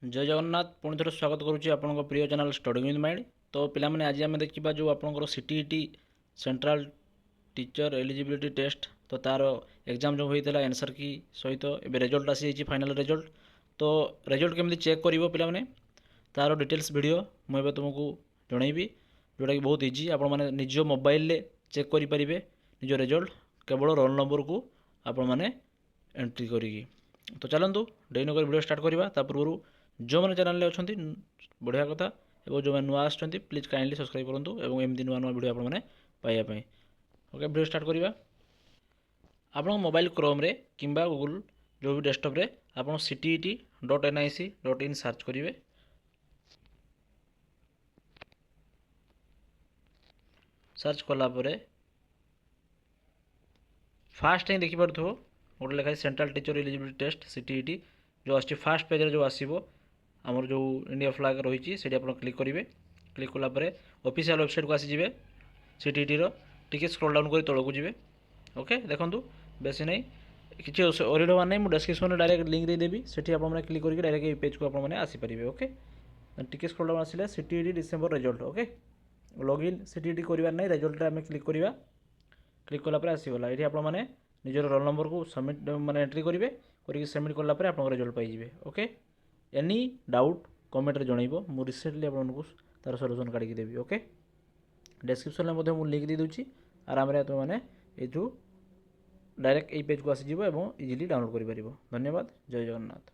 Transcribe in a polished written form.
जय जगन्नाथ पुणी थे स्वागत करुच्ची आपण प्रिय चैनल स्टडी विथ माइंड। तो पिलामाने आज आम देखा जो आपंकर CTET central teacher eligibility test तो तार एग्जाम जो होता है आंसर की सहित ए रिजल्ट आसी फाइनल रिजल्ट। तो रिजल्ट केमती चेक कर पे तार डिटेल्स वीडियो मुझे तुमको जनइबी जोटा कि बहुत इजी आपण मैंने निज मोबाइल चेक करेंगे निज रिजल्ट केवल रोल नंबर को आपण मैंने एंट्री करी। तो चलतु डेरी नक वीडियो स्टार्ट करवा पूर्व जो मैंने चैनल अच्छा बढ़िया कथा और जो मैंने नुआ आसुँच प्लीज काइंडली सब्सक्राइब करूँ और एमती नुआ नुआ वीडियो आपने पाइबापी। ओके वीडियो स्टार्ट करवा। आप मोबाइल क्रोम रे किंबा गूगल जो भी डेस्कटॉप रे आप ctet.nic.in सर्च करेंगे। सर्च कलापर फास्ट ही देखिपुर गोटे लिखाई central teacher eligibility test CTET जो आस फास्ट पेज जो आसो आमर जो इंडिया फ्लैग रही है आप क्लिक करेंगे। क्लिक कलापर ऑफिशियल वेबसाइट को आसीजे सीटीईटी टी स्क्रॉल डाउन कर तौक जी। ओके देखो बेसी नहीं किसी ओरिडवार नहीं मुझे डिस्क्रिप्शन में डायरेक्ट लिंक दे देवी से क्लिक करके डायरेक्ट ये पेज को आपने आसीपारे। ओके टी स्क्रॉल डाउन आसिले CTET December result. Okay login CTET करार नहीं रिजल्ट आम क्लिक करवा। क्लिक कलापर आसीगला ये आपने निजर रोल नंबर को सबमिट माने एंट्री करेंगे करके सबमिट कलापर आप रिजल्ट पाइबे। ओके एनी डाउट कमेंट रे जनइबो मु रिसेंटली आपको तार सल्यूशन काढ़ी देवी। ओके डिस्क्रिप्शन में मुझे लिंक दे दूँगी आराम रे तुम मैंने ये डायरेक्ट ये पेज को आसीज और इजिली डाउनलोड कर। धन्यवाद। जय जगन्नाथ।